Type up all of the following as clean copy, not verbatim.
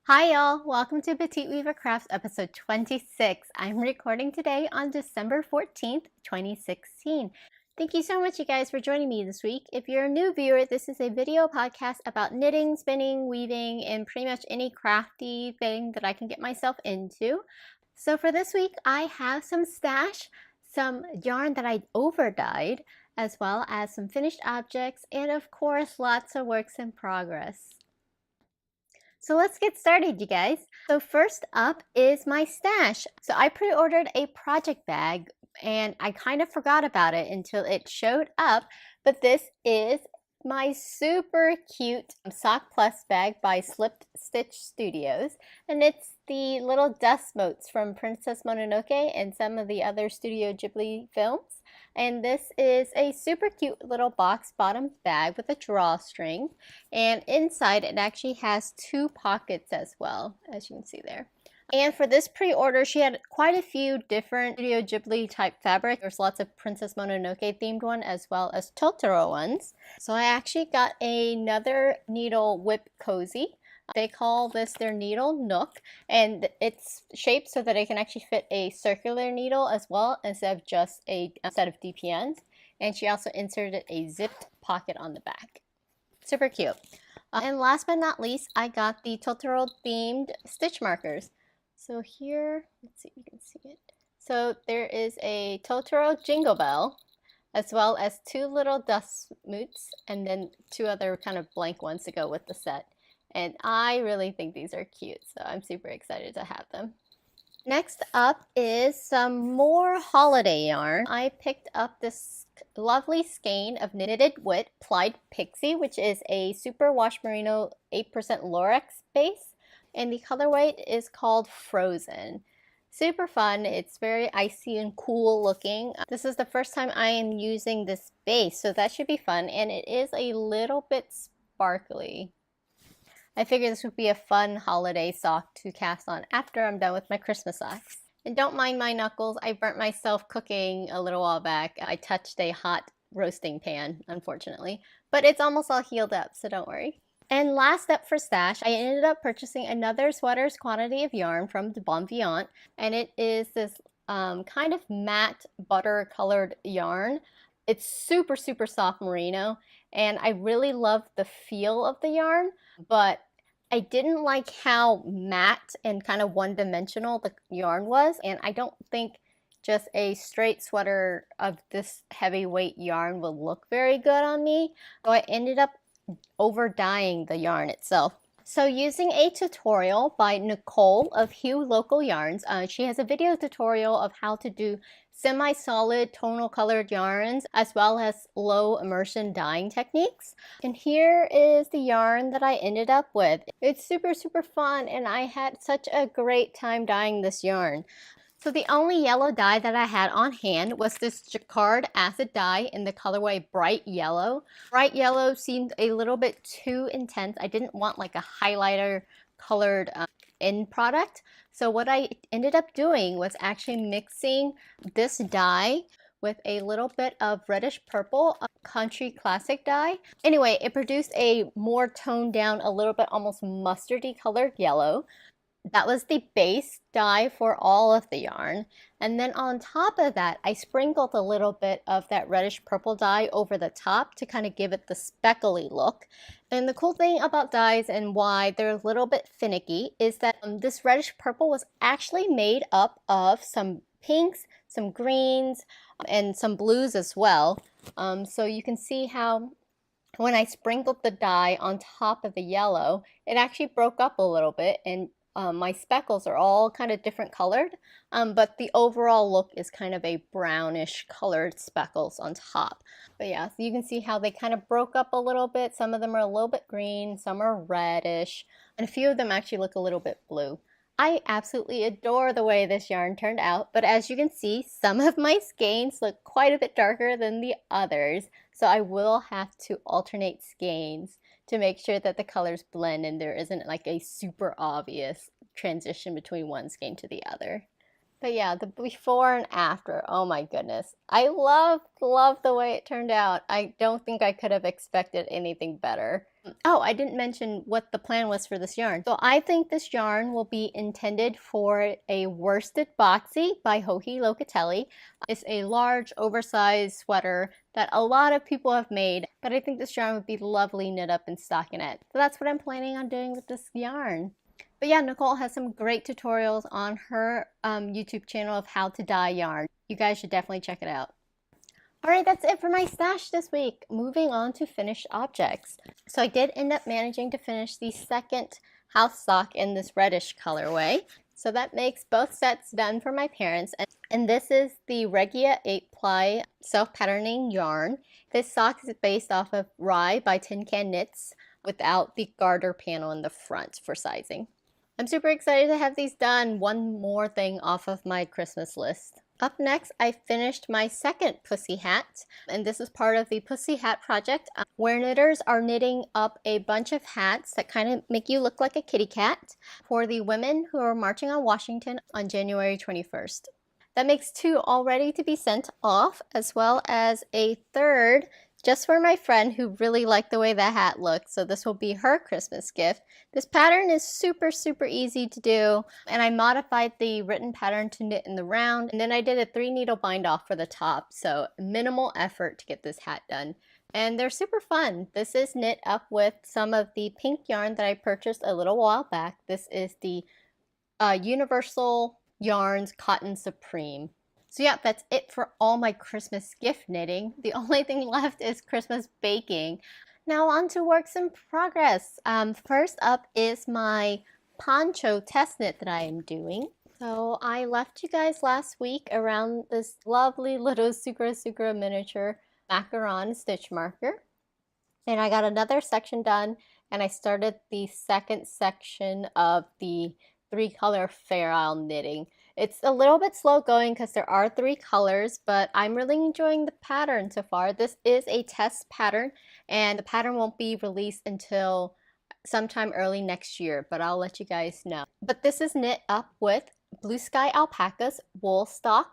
Hi y'all, welcome to Petite Weaver Crafts episode 26. I'm recording today on December 14th, 2016. Thank you so much you guys for joining me this week. If you're a new viewer, this is a video podcast about knitting, spinning, weaving, and pretty much any crafty thing that I can get myself into. So for this week, I have some stash, some yarn that I over-dyed, as well as some finished objects, and of course, lots of works in progress. So let's get started, you guys. So first up is my stash. So I pre-ordered a project bag and I kind of forgot about it until it showed up, but this is my super cute Sock Plus bag by Slip Stitch Studios, and it's the little dust motes from Princess Mononoke and some of the other Studio Ghibli films. And this is a super cute little box bottom bag with a drawstring, and inside it actually has two pockets as well, as you can see there. And for this pre-order, she had quite a few different Studio Ghibli type fabric. There's lots of Princess Mononoke themed one as well as Totoro ones. So I actually got another needle whip cozy. They call this their needle nook, and it's shaped so that it can actually fit a circular needle as well instead of just a set of DPNs. And she also inserted a zipped pocket on the back. Super cute. And last but not least, I got the Totoro themed stitch markers. So here, let's see if you can see it. So there is a Totoro jingle bell, as well as two little dust moots, and then two other kind of blank ones to go with the set. And I really think these are cute, so I'm super excited to have them. Next up is some more holiday yarn. I picked up this lovely skein of knitted wit Plied Pixie, which is a super wash merino 8% Lorex base. And the colorway is called Frozen. Super fun. It's very icy and cool looking. This is the first time I am using this base, so that should be fun. And it is a little bit sparkly. I figured this would be a fun holiday sock to cast on after I'm done with my Christmas socks. And don't mind my knuckles. I burnt myself cooking a little while back. I touched a hot roasting pan, unfortunately. But it's almost all healed up, so don't worry. And last up for stash, I ended up purchasing another sweater's quantity of yarn from the Bonvivant, and it is this kind of matte butter colored yarn. It's super soft merino, and I really love the feel of the yarn, but I didn't like how matte and kind of one-dimensional the yarn was, and I don't think just a straight sweater of this heavyweight yarn would look very good on me. So I ended up over dyeing the yarn itself. So using a tutorial by Nicole of HueLoco Yarns, she has a video tutorial of how to do semi-solid tonal colored yarns as well as low immersion dyeing techniques. And here is the yarn that I ended up with. It's super fun, and I had such a great time dyeing this yarn. So the only yellow dye that I had on hand was this Jacquard acid dye in the colorway Bright Yellow. Bright Yellow seemed a little bit too intense. I didn't want like a highlighter colored end product. So what I ended up doing was actually mixing this dye with a little bit of Reddish Purple, a country classic dye. Anyway, it produced a more toned down, a little bit almost mustardy colored yellow. That was the base dye for all of the yarn. And then on top of that, I sprinkled a little bit of that reddish purple dye over the top to kind of give it the speckly look. And the cool thing about dyes and why they're a little bit finicky is that this reddish purple was actually made up of some pinks, some greens, and some blues as well. So you can see how when I sprinkled the dye on top of the yellow, it actually broke up a little bit, and my speckles are all kind of different colored, but the overall look is kind of a brownish colored speckles on top. But yeah, so you can see how they kind of broke up a little bit. Some of them are a little bit green, some are reddish, and a few of them actually look a little bit blue. I absolutely adore the way this yarn turned out, but as you can see, some of my skeins look quite a bit darker than the others, so I will have to alternate skeins to make sure that the colors blend and there isn't like a super obvious transition between one skein to the other. But yeah, the before and after, oh my goodness. I love the way it turned out. I don't think I could have expected anything better. Oh, I didn't mention what the plan was for this yarn. So I think this yarn will be intended for a worsted boxy by HueLoco. It's a large, oversized sweater that a lot of people have made, but I think this yarn would be lovely knit up in stockinette. So that's what I'm planning on doing with this yarn. But yeah, Nicole has some great tutorials on her YouTube channel of how to dye yarn. You guys should definitely check it out. Alright, that's it for my stash this week. Moving on to finished objects. So I did end up managing to finish the second house sock in this reddish colorway. So that makes both sets done for my parents. And this is the Regia 8-ply self-patterning yarn. This sock is based off of Rye by Tin Can Knits without the garter panel in the front for sizing. I'm super excited to have these done. One more thing off of my Christmas list. Up next, I finished my second pussy hat, and this is part of the Pussy Hat project, where knitters are knitting up a bunch of hats that kind of make you look like a kitty cat for the women who are marching on Washington on January 21st. That makes 2 all ready to be sent off, as well as a third just for my friend who really liked the way that hat looked, so this will be her Christmas gift. This pattern is super easy to do, and I modified the written pattern to knit in the round, and then I did a 3 needle bind off for the top, so minimal effort to get this hat done. And they're super fun. This is knit up with some of the pink yarn that I purchased a little while back. This is the Universal Yarns Cotton Supreme. So yeah, that's it for all my Christmas gift knitting. The only thing left is Christmas baking. Now on to works in progress. First up is my poncho test knit that I am doing. So I left you guys last week around this lovely little Sucra miniature macaron stitch marker. And I got another section done, and I started the second section of the 3-color Fair Isle knitting. It's a little bit slow going because there are 3 colors, but I'm really enjoying the pattern so far. This is a test pattern, and the pattern won't be released until sometime early next year, but I'll let you guys know. But this is knit up with Blue Sky Alpacas Woolstok,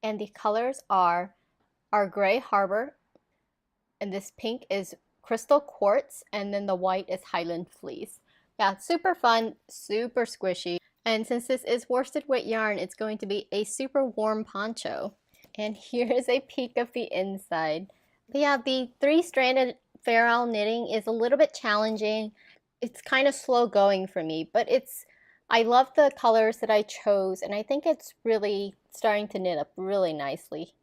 and the colors are our Gray Harbor, and this pink is Crystal Quartz, and then the white is Highland Fleece. Yeah, super fun, super squishy. And since this is worsted weight yarn, it's going to be a super warm poncho. And here is a peek of the inside. But yeah, the 3-stranded Fair Isle knitting is a little bit challenging. It's kind of slow going for me, but I love the colors that I chose, and I think it's really starting to knit up really nicely.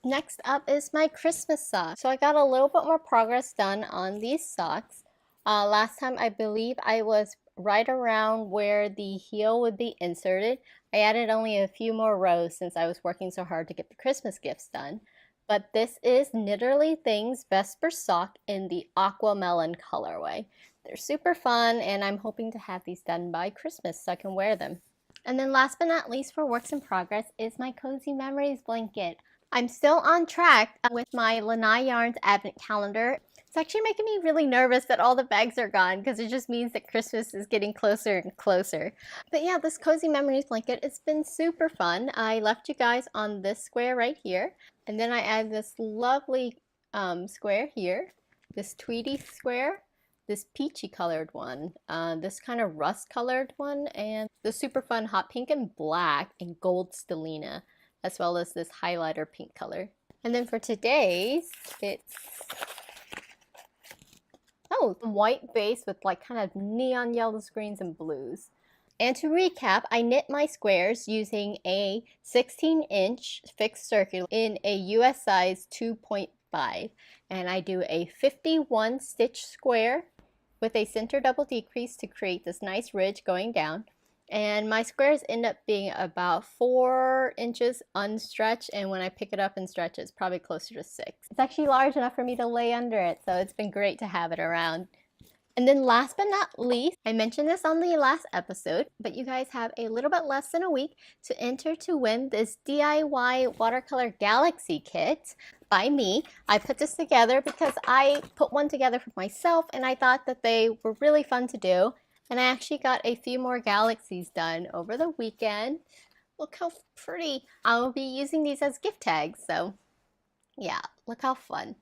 Next up is my Christmas socks. So I got a little bit more progress done on these socks. Last time I believe I was right around where the heel would be inserted. I added only a few more rows since I was working so hard to get the Christmas gifts done. But this is Knitterly Things Vesper sock in the Aquamelon colorway. They're super fun, and I'm hoping to have these done by Christmas so I can wear them. And then last but not least for works in progress is my Cozy Memories blanket. I'm still on track with my Lynai Yarns advent calendar. It's actually making me really nervous that all the bags are gone because it just means that Christmas is getting closer and closer. But yeah, this Cozy Memories blanket, it's been super fun. I left you guys on this square right here, and then I added this lovely square here, this Tweedy square, this peachy colored one, this kind of rust colored one, and the super fun hot pink and black and gold stellina, as well as this highlighter pink color. And then for today's, it's white base with like kind of neon yellows, greens, and blues. And to recap, I knit my squares using a 16-inch fixed circular in a US size 2.5. And I do a 51 stitch square with a center double decrease to create this nice ridge going down. And my squares end up being about 4 inches unstretched, and when I pick it up and stretch it's probably closer to 6. It's actually large enough for me to lay under it, so it's been great to have it around. And then last but not least, I mentioned this on the last episode, but you guys have a little bit less than a week to enter to win this DIY Watercolor Galaxy kit by me. I put this together because I put one together for myself and I thought that they were really fun to do. And I actually got a few more galaxies done over the weekend. Look how pretty. I will be using these as gift tags, so yeah, look how fun.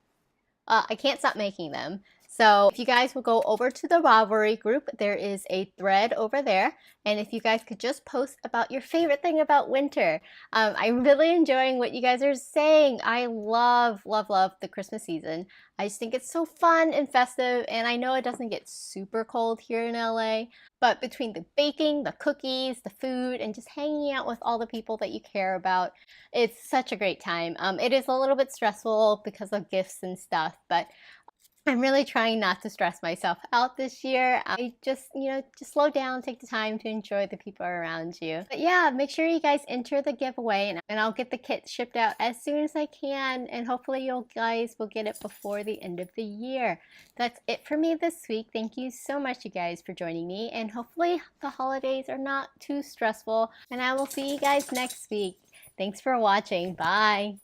I can't stop making them. So if you guys will go over to the Ravelry group, there is a thread over there. And if you guys could just post about your favorite thing about winter. I'm really enjoying what you guys are saying. I love, love, love the Christmas season. I just think it's so fun and festive, and I know it doesn't get super cold here in LA, but between the baking, the cookies, the food, and just hanging out with all the people that you care about, it's such a great time. It is a little bit stressful because of gifts and stuff, but I'm really trying not to stress myself out this year. I just, just slow down, take the time to enjoy the people around you. But yeah, make sure you guys enter the giveaway, and I'll get the kit shipped out as soon as I can, and hopefully you guys will get it before the end of the year. That's it for me this week. Thank you so much, you guys, for joining me, and hopefully the holidays are not too stressful, and I will see you guys next week. Thanks for watching. Bye.